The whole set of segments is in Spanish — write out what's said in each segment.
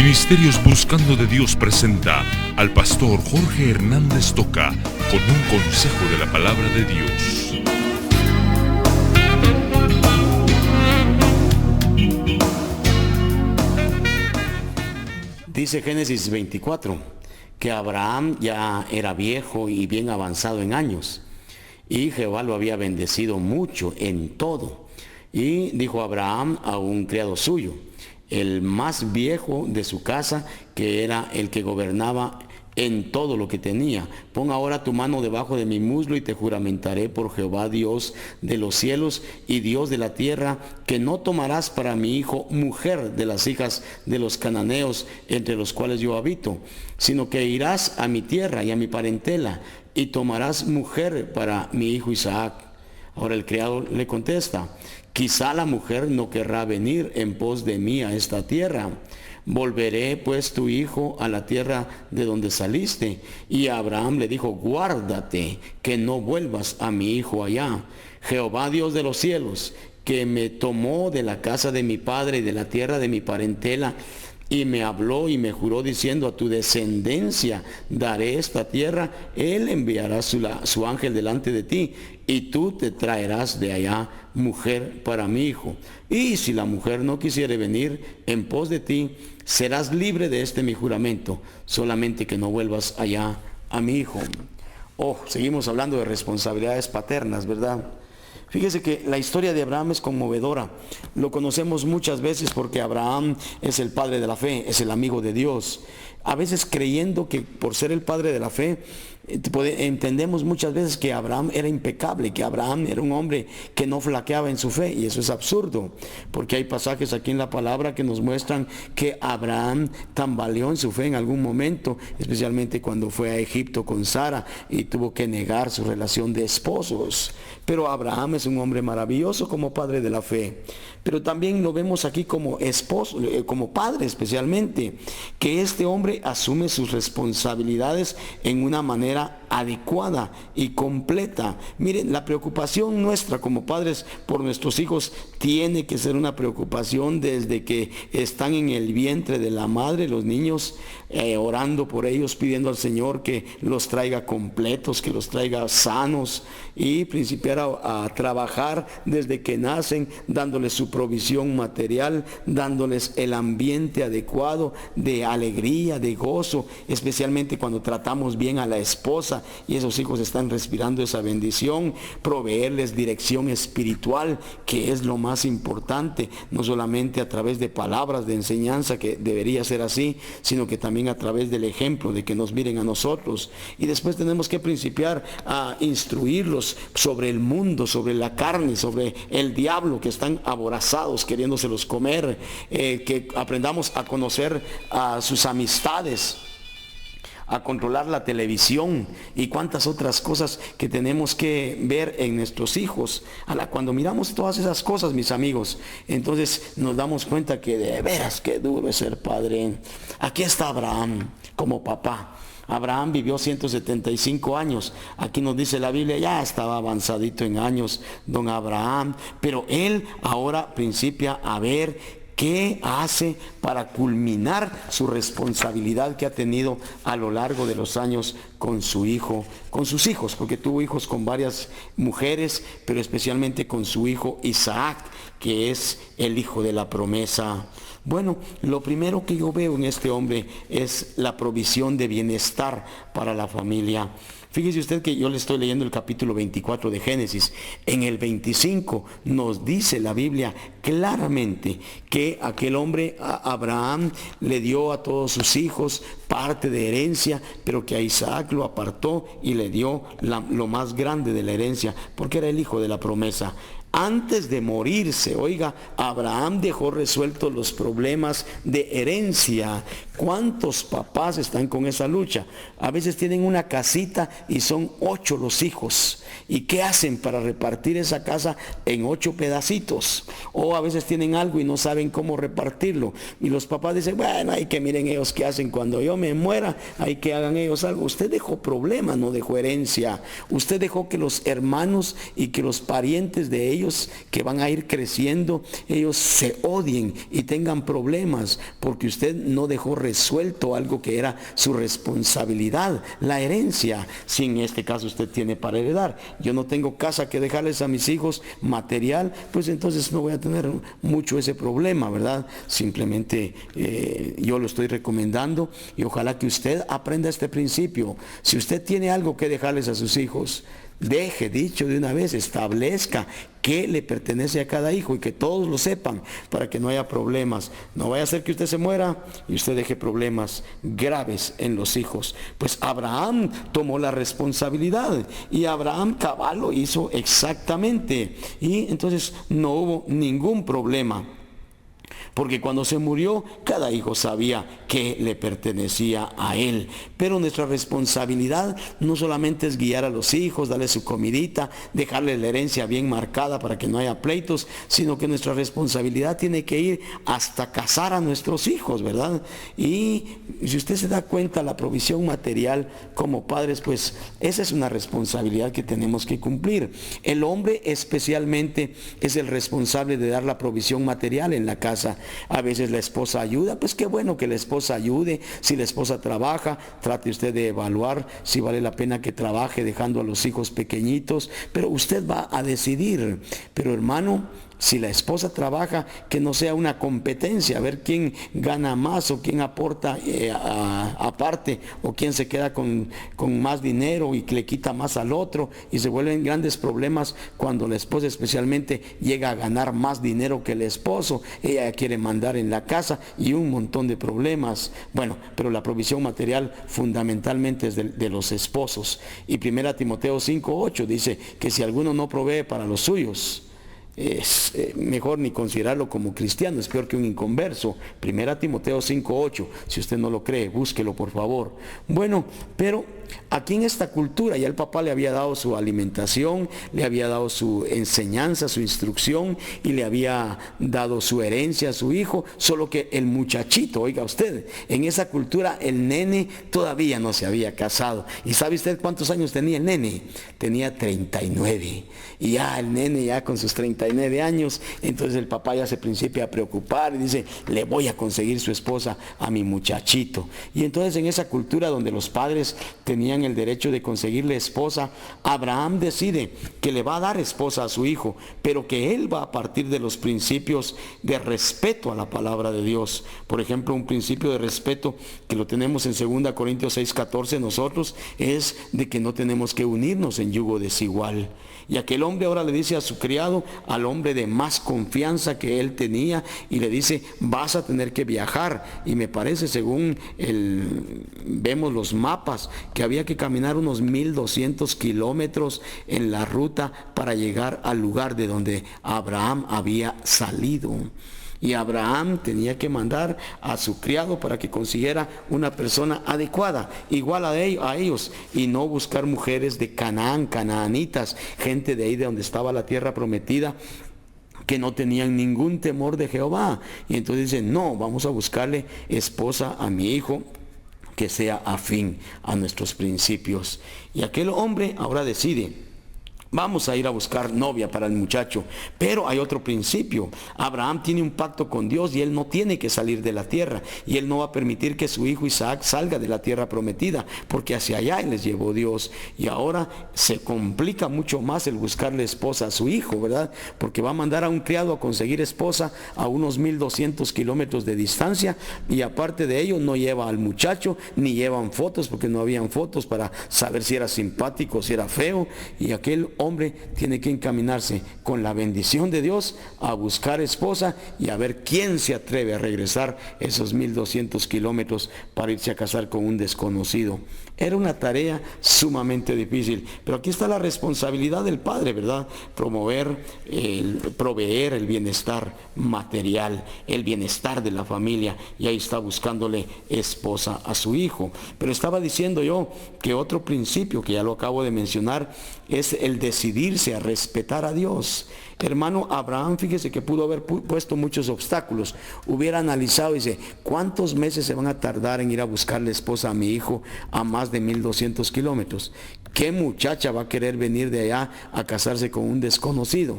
Ministerios Buscando de Dios presenta al pastor Jorge Hernández Toca con un consejo de la palabra de Dios. Dice Génesis 24 que Abraham ya era viejo y bien avanzado en años, y Jehová lo había bendecido mucho en todo. Y dijo Abraham a un criado suyo, el más viejo de su casa, que era el que gobernaba en todo lo que tenía: pon ahora tu mano debajo de mi muslo y te juramentaré por Jehová, Dios de los cielos y Dios de la tierra, que no tomarás para mi hijo mujer de las hijas de los cananeos entre los cuales yo habito, sino que irás a mi tierra y a mi parentela y tomarás mujer para mi hijo Isaac. Ahora el criado le contesta, quizá la mujer no querrá venir en pos de mí a esta tierra. Volveré pues tu hijo a la tierra de donde saliste. Y Abraham le dijo, guárdate que no vuelvas a mi hijo allá. Jehová Dios de los cielos, que me tomó de la casa de mi padre y de la tierra de mi parentela, y me habló y me juró diciendo, a tu descendencia daré esta tierra, él enviará su ángel delante de ti, y tú te traerás de allá mujer para mi hijo. Y si la mujer no quisiere venir en pos de ti, serás libre de este mi juramento, solamente que no vuelvas allá a mi hijo. Seguimos hablando de responsabilidades paternas, ¿verdad? Fíjese que la historia de Abraham es conmovedora. Lo conocemos muchas veces porque Abraham es el padre de la fe, es el amigo de Dios. A veces creyendo que por ser el padre de la fe, entendemos muchas veces que Abraham era impecable, que Abraham era un hombre que no flaqueaba en su fe, y eso es absurdo, porque hay pasajes aquí en la palabra que nos muestran que Abraham tambaleó en su fe en algún momento, especialmente cuando fue a Egipto con Sara y tuvo que negar su relación de esposos. Pero Abraham es un hombre maravilloso como padre de la fe, pero también lo vemos aquí como esposo, como padre especialmente, que este hombre asume sus responsabilidades en una manera adecuada y completa. Miren, la preocupación nuestra como padres por nuestros hijos tiene que ser una preocupación desde que están en el vientre de la madre, los niños, orando por ellos, pidiendo al Señor que los traiga completos, que los traiga sanos, y principiar a trabajar desde que nacen, dándoles su provisión material, dándoles el ambiente adecuado de alegría, de gozo, especialmente cuando tratamos bien a la esposa y esos hijos están respirando esa bendición, proveerles dirección espiritual, que es lo más importante, no solamente a través de palabras de enseñanza, que debería ser así, sino que también a través del ejemplo, de que nos miren a nosotros. Y después tenemos que principiar a instruirlos sobre el mundo, sobre la carne, sobre el diablo, que están aborazados queriéndoselos comer, que aprendamos a conocer a sus amistades, a controlar la televisión y cuántas otras cosas que tenemos que ver en nuestros hijos. Cuando miramos todas esas cosas, mis amigos, entonces nos damos cuenta que de veras que duro es ser padre. Aquí está Abraham como papá. Abraham vivió 175 años. Aquí nos dice la Biblia, ya estaba avanzadito en años don Abraham, pero él ahora principia a ver ¿qué hace para culminar su responsabilidad que ha tenido a lo largo de los años con su hijo, con sus hijos? Porque tuvo hijos con varias mujeres, pero especialmente con su hijo Isaac, que es el hijo de la promesa. Bueno, lo primero que yo veo en este hombre es la provisión de bienestar para la familia. Fíjese usted que yo le estoy leyendo el capítulo 24 de Génesis. En el 25 nos dice la Biblia claramente que aquel hombre, Abraham, le dio a todos sus hijos parte de herencia, pero que a Isaac lo apartó y le dio lo más grande de la herencia, porque era el hijo de la promesa. Antes de morirse, oiga, Abraham dejó resueltos los problemas de herencia. ¿Cuántos papás están con esa lucha? A veces tienen una casita y son 8 los hijos. ¿Y qué hacen para repartir esa casa en 8 pedacitos? O a veces tienen algo y no saben cómo repartirlo. Y los papás dicen, bueno, hay que miren ellos qué hacen cuando yo me muera, hay que hagan ellos algo. Usted dejó problemas, no dejó herencia. Usted dejó que los hermanos y que los parientes de ellos ellos que van a ir creciendo, ellos se odien y tengan problemas porque usted no dejó resuelto algo que era su responsabilidad, la herencia. Si en este caso usted tiene para heredar, yo no tengo casa que dejarles a mis hijos, material, pues entonces no voy a tener mucho ese problema, ¿verdad? Simplemente yo lo estoy recomendando y ojalá que usted aprenda este principio. Si usted tiene algo que dejarles a sus hijos, deje dicho de una vez, establezca qué le pertenece a cada hijo y que todos lo sepan para que no haya problemas. No vaya a ser que usted se muera y usted deje problemas graves en los hijos. Pues Abraham tomó la responsabilidad y Abraham cabal lo hizo exactamente y entonces no hubo ningún problema. Porque cuando se murió, cada hijo sabía que le pertenecía a él. Pero nuestra responsabilidad no solamente es guiar a los hijos, darles su comidita, dejarles la herencia bien marcada para que no haya pleitos, sino que nuestra responsabilidad tiene que ir hasta casar a nuestros hijos, ¿verdad? Y si usted se da cuenta, la provisión material como padres, pues esa es una responsabilidad que tenemos que cumplir. El hombre especialmente es el responsable de dar la provisión material en la casa. A veces la esposa ayuda, pues qué bueno que la esposa ayude. Si la esposa trabaja, trate usted de evaluar si vale la pena que trabaje dejando a los hijos pequeñitos, pero usted va a decidir. Pero hermano, si la esposa trabaja, que no sea una competencia, a ver quién gana más o quién aporta aparte, o quién se queda con más dinero y le quita más al otro, y se vuelven grandes problemas cuando la esposa especialmente llega a ganar más dinero que el esposo. Ella quiere mandar en la casa y un montón de problemas. Bueno, pero la provisión material fundamentalmente es de los esposos. Y 1 Timoteo 5:8 dice que si alguno no provee para los suyos, es mejor ni considerarlo como cristiano, es peor que un inconverso. 1 Timoteo 5:8, si usted no lo cree, búsquelo por favor. Bueno, pero aquí en esta cultura ya el papá le había dado su alimentación, le había dado su enseñanza, su instrucción y le había dado su herencia a su hijo, solo que el muchachito, oiga usted, en esa cultura el nene todavía no se había casado. ¿Y sabe usted cuántos años tenía el nene? Tenía 39. Y ya el nene ya con sus 39 años, entonces el papá ya se principia a preocupar y dice, le voy a conseguir su esposa a mi muchachito. Y entonces en esa cultura donde los padres tenían el derecho de conseguirle esposa, Abraham decide que le va a dar esposa a su hijo, pero que él va a partir de los principios de respeto a la palabra de Dios. Por ejemplo, un principio de respeto que lo tenemos en 2 Corintios 6:14 nosotros, es de que no tenemos que unirnos en yugo desigual. Y aquel hombre ahora le dice a su criado, al hombre de más confianza que él tenía, y le dice, vas a tener que viajar. Y me parece, según vemos los mapas, que había que caminar unos 1200 kilómetros en la ruta para llegar al lugar de donde Abraham había salido. Y Abraham tenía que mandar a su criado para que consiguiera una persona adecuada, igual a ellos, y no buscar mujeres de Canaán, canaanitas, gente de ahí de donde estaba la tierra prometida, que no tenían ningún temor de Jehová. Y entonces dicen, no, vamos a buscarle esposa a mi hijo que sea afín a nuestros principios. Y aquel hombre ahora decide, vamos a ir a buscar novia para el muchacho. Pero hay otro principio. Abraham tiene un pacto con Dios y él no tiene que salir de la tierra. Y él no va a permitir que su hijo Isaac salga de la tierra prometida, porque hacia allá él les llevó Dios. Y ahora se complica mucho más el buscarle esposa a su hijo, ¿verdad? Porque va a mandar a un criado a conseguir esposa a unos 1200 kilómetros de distancia. Y aparte de ello no lleva al muchacho, ni llevan fotos, porque no habían fotos para saber si era simpático, si era feo. Y aquel hombre tiene que encaminarse con la bendición de Dios a buscar esposa y a ver quién se atreve a regresar esos 1200 kilómetros para irse a casar con un desconocido. Era una tarea sumamente difícil, pero aquí está la responsabilidad del padre, ¿verdad? Proveer el bienestar material, el bienestar de la familia, y ahí está buscándole esposa a su hijo. Pero estaba diciendo yo que otro principio, que ya lo acabo de mencionar, es el decidirse a respetar a Dios. Hermano, Abraham, fíjese que pudo haber puesto muchos obstáculos. Hubiera analizado y dice, ¿cuántos meses se van a tardar en ir a buscarle esposa a mi hijo a más de 1200 kilómetros? ¿Qué muchacha va a querer venir de allá a casarse con un desconocido?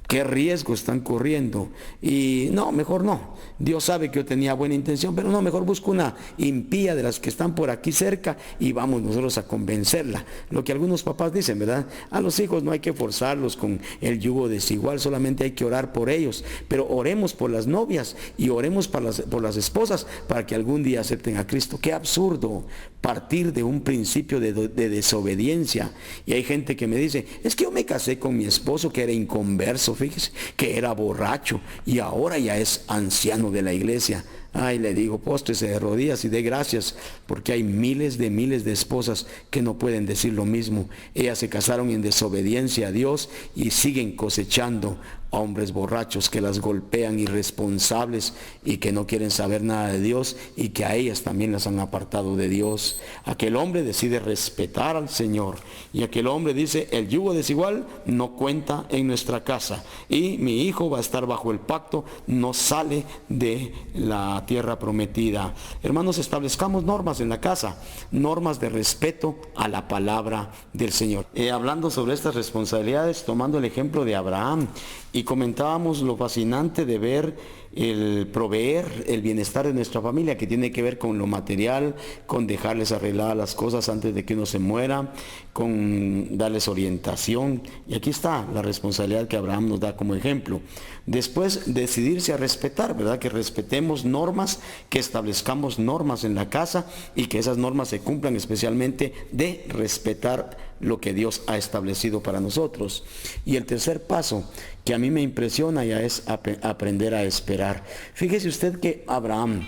¿Qué riesgo están corriendo? Y no, mejor no. Dios sabe que yo tenía buena intención, pero no, mejor busco una impía de las que están por aquí cerca y vamos nosotros a convencerla. Lo que algunos papás dicen, ¿verdad? A los hijos no hay que forzarlos con el yugo desigual, solamente hay que orar por ellos. Pero oremos por las novias y oremos por las esposas para que algún día acepten a Cristo. Qué absurdo partir de un principio de desobediencia. Y hay gente que me dice, es que yo me casé con mi esposo que era inconverso, fíjese, que era borracho y ahora ya es anciano de la iglesia. Ay, le digo, póstrese de rodillas y dé gracias, porque hay miles de esposas que no pueden decir lo mismo. Ellas se casaron en desobediencia a Dios y siguen cosechando a hombres borrachos que las golpean, irresponsables y que no quieren saber nada de Dios y que a ellas también las han apartado de Dios. Aquel hombre decide respetar al Señor y aquel hombre dice, el yugo desigual no cuenta en nuestra casa y mi hijo va a estar bajo el pacto, no sale de la tierra prometida. Hermanos, establezcamos normas en la casa, normas de respeto a la palabra del Señor. Hablando sobre estas responsabilidades, tomando el ejemplo de Abraham, y comentábamos lo fascinante de ver el proveer el bienestar de nuestra familia, que tiene que ver con lo material, con dejarles arregladas las cosas antes de que uno se muera, con darles orientación. Y aquí está la responsabilidad que Abraham nos da como ejemplo. Después, decidirse a respetar, ¿verdad? Que respetemos normas, que establezcamos normas en la casa y que esas normas se cumplan, especialmente de respetar lo que Dios ha establecido para nosotros. Y el tercer paso que a mí me impresiona ya es aprender a esperar. Fíjese usted que Abraham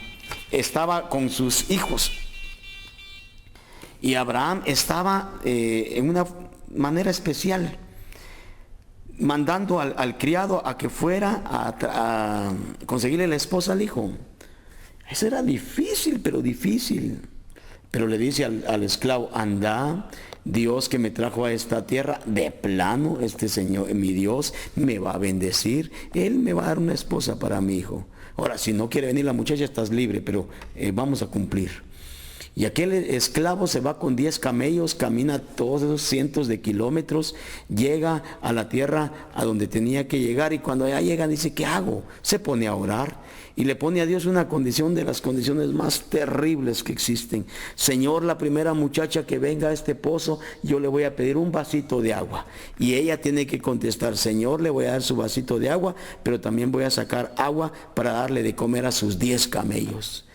estaba con sus hijos y Abraham estaba en una manera especial mandando al criado a que fuera a conseguirle la esposa al hijo. Eso era difícil, pero difícil. Pero le dice al esclavo, anda, Dios que me trajo a esta tierra, de plano, este Señor, mi Dios, me va a bendecir. Él me va a dar una esposa para mi hijo. Ahora, si no quiere venir la muchacha, estás libre, pero vamos a cumplir. Y aquel esclavo se va con 10 camellos, camina todos esos cientos de kilómetros, llega a la tierra a donde tenía que llegar y cuando ya llega dice, ¿qué hago? Se pone a orar y le pone a Dios una condición de las condiciones más terribles que existen. Señor, la primera muchacha que venga a este pozo, yo le voy a pedir un vasito de agua. Y ella tiene que contestar, Señor, le voy a dar su vasito de agua, pero también voy a sacar agua para darle de comer a sus 10 camellos.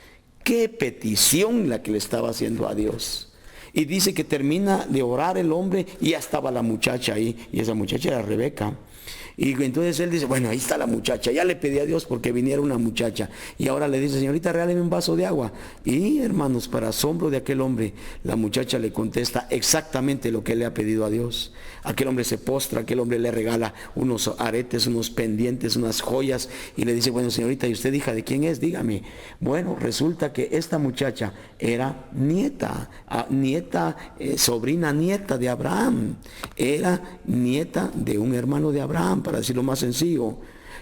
Qué petición la que le estaba haciendo a Dios. Y dice que termina de orar el hombre y ya estaba la muchacha ahí. Y esa muchacha era Rebeca. Y entonces él dice, bueno, ahí está la muchacha. Ya le pedí a Dios porque viniera una muchacha. Y ahora le dice, señorita, regáleme un vaso de agua. Y hermanos, para asombro de aquel hombre, la muchacha le contesta exactamente lo que él le ha pedido a Dios. Aquel hombre se postra, aquel hombre le regala unos aretes, unos pendientes, unas joyas. Y le dice, bueno, señorita, ¿y usted hija de quién es? Dígame. Bueno, resulta que esta muchacha era sobrina nieta de Abraham. Era nieta de un hermano de Abraham, para decirlo más sencillo.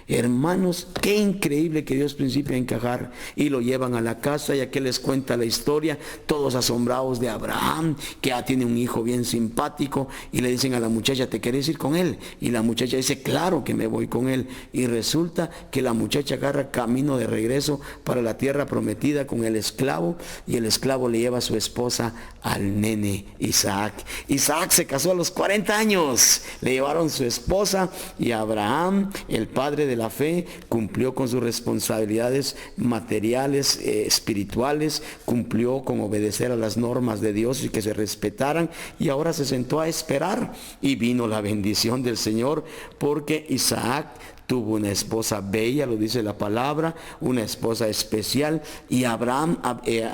Hermanos, qué increíble que Dios principia a encajar. Y lo llevan a la casa y aquí les cuenta la historia, todos asombrados de Abraham, que ya tiene un hijo bien simpático, y le dicen a la muchacha, ¿te quieres ir con él? Y la muchacha dice, claro que me voy con él. Y resulta que la muchacha agarra camino de regreso para la tierra prometida con el esclavo, y el esclavo le lleva a su esposa al nene Isaac. Isaac se casó a los 40 años, le llevaron su esposa, y Abraham, el padre de la fe, cumplió con sus responsabilidades materiales, espirituales, cumplió con obedecer a las normas de Dios y que se respetaran, y ahora se sentó a esperar y vino la bendición del Señor, porque Isaac tuvo una esposa bella, lo dice la palabra, una esposa especial, y Abraham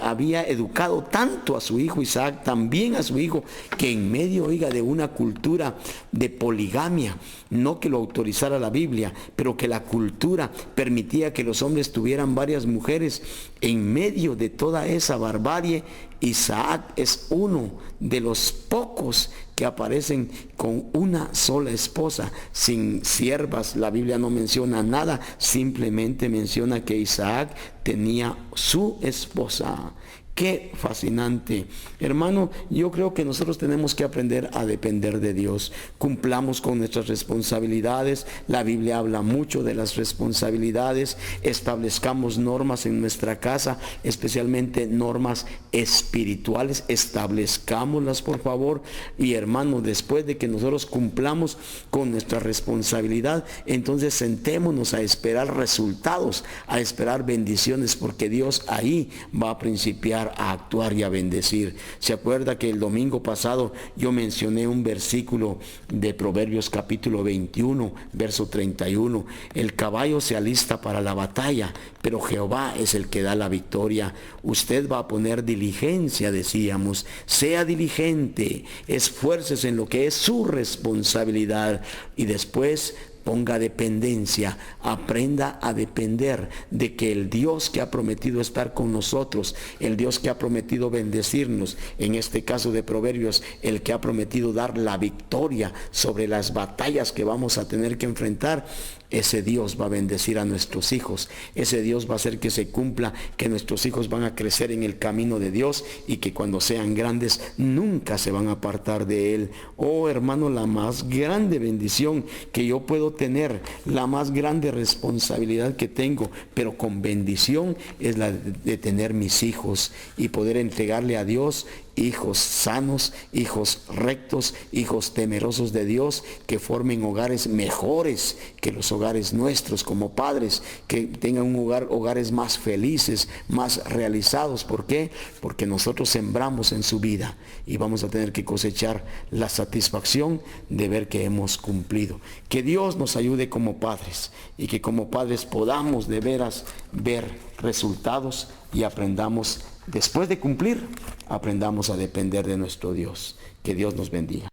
había educado tanto a su hijo Isaac, también a su hijo, que en medio, oiga, de una cultura de poligamia, no que lo autorizara la Biblia, pero que la cultura permitía que los hombres tuvieran varias mujeres, en medio de toda esa barbarie, Isaac es uno de los pocos que aparecen con una sola esposa, sin siervas. La Biblia no menciona nada, simplemente menciona que Isaac tenía su esposa. Qué fascinante. Hermano, yo creo que nosotros tenemos que aprender a depender de Dios. Cumplamos con nuestras responsabilidades. La Biblia habla mucho de las responsabilidades. Establezcamos normas en nuestra casa, especialmente normas espirituales. Establezcámoslas, por favor. Y hermano, después de que nosotros cumplamos con nuestra responsabilidad, entonces sentémonos a esperar resultados, a esperar bendiciones, porque Dios ahí va a principiar a actuar y a bendecir. ¿Se acuerda que el domingo pasado yo mencioné un versículo de Proverbios capítulo 21, verso 31? El caballo se alista para la batalla, pero Jehová es el que da la victoria. Usted va a poner diligencia, decíamos. Sea diligente, esfuércese en lo que es su responsabilidad y después ponga dependencia, aprenda a depender de que el Dios que ha prometido estar con nosotros, el Dios que ha prometido bendecirnos, en este caso de Proverbios, el que ha prometido dar la victoria sobre las batallas que vamos a tener que enfrentar, ese Dios va a bendecir a nuestros hijos. Ese Dios va a hacer que se cumpla, que nuestros hijos van a crecer en el camino de Dios y que cuando sean grandes nunca se van a apartar de Él. Oh hermano, la más grande bendición que yo puedo tener, la más grande responsabilidad que tengo, pero con bendición, es la de tener mis hijos y poder entregarle a Dios hijos sanos, hijos rectos, hijos temerosos de Dios, que formen hogares mejores que los hogares nuestros como padres, que tengan hogares más felices, más realizados. ¿Por qué? Porque nosotros sembramos en su vida y vamos a tener que cosechar la satisfacción de ver que hemos cumplido. Que Dios nos ayude como padres y que como padres podamos de veras ver resultados y aprendamos. Después de cumplir, aprendamos a depender de nuestro Dios. Que Dios nos bendiga.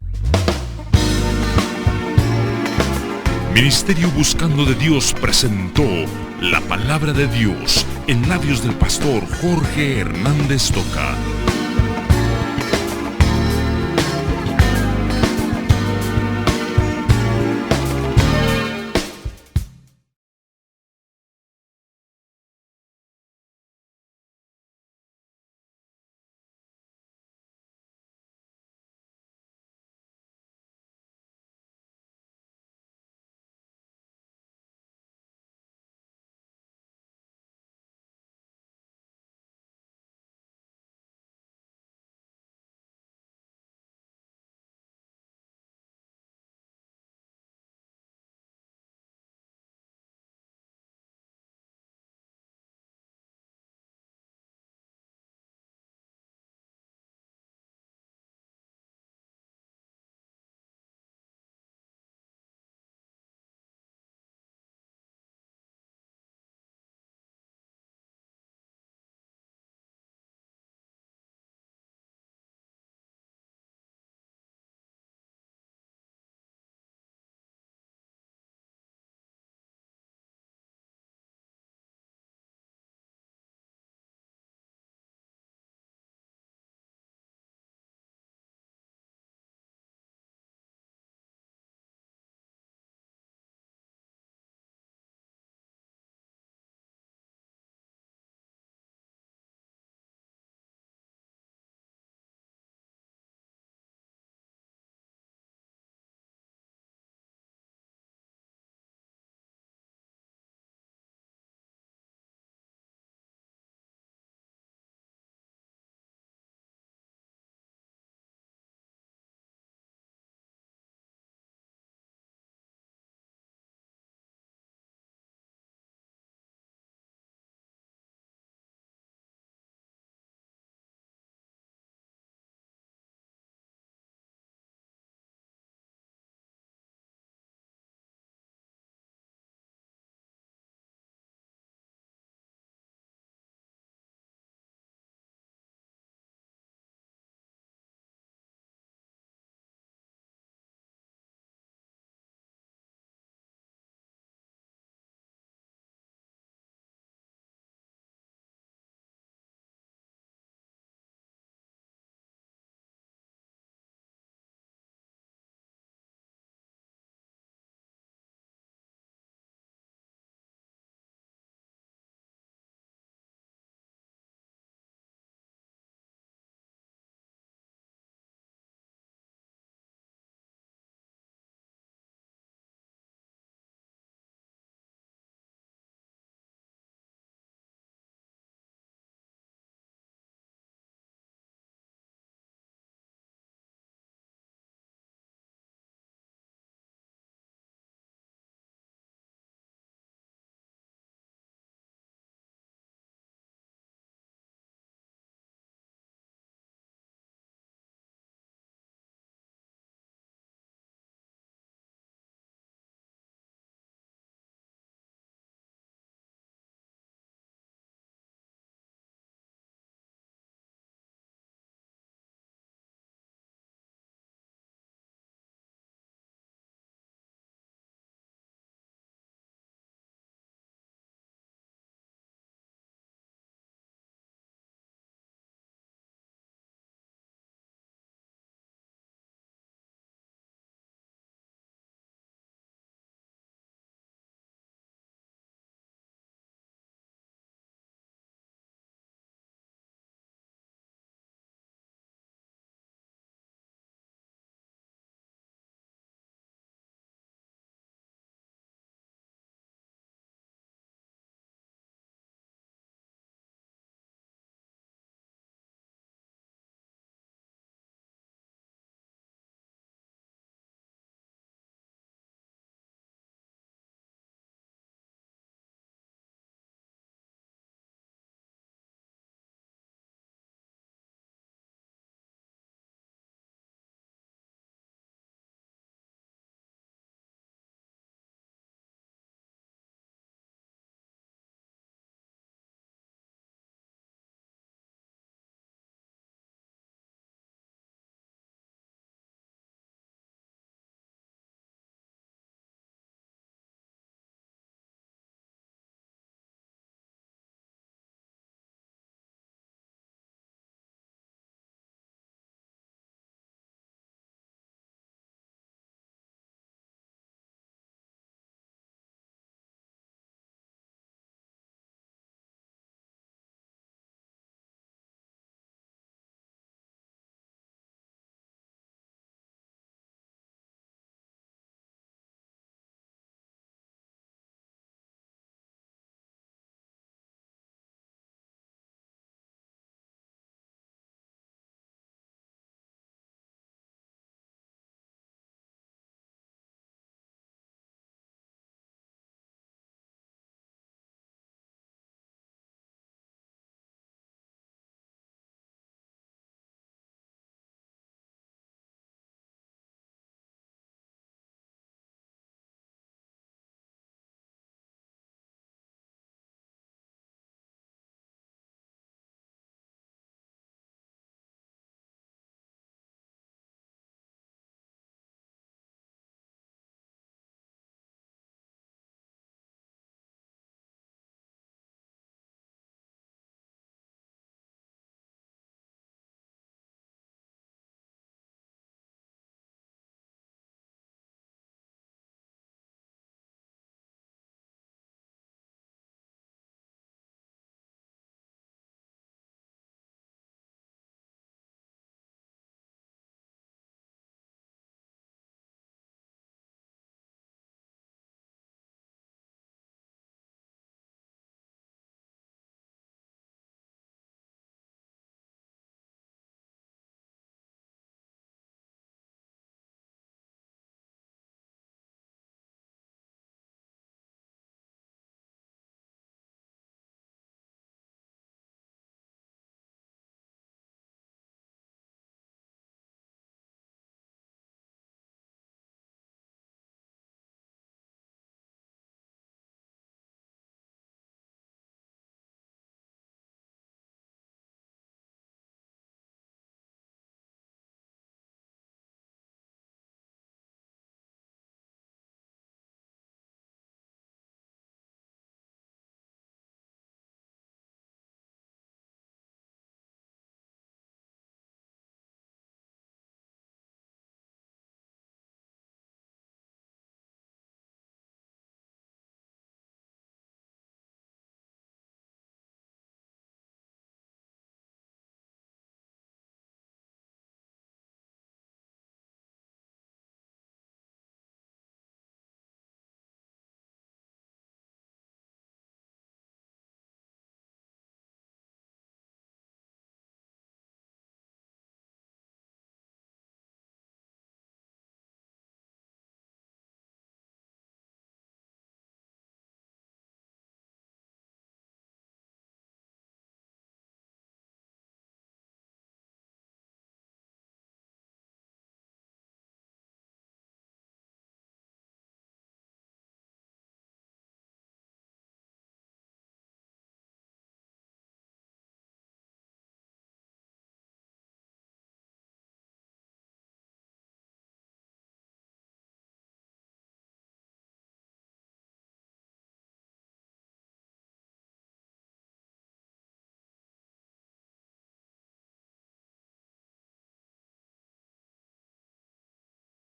Ministerio Buscando de Dios presentó la palabra de Dios en labios del pastor Jorge Hernández Toca.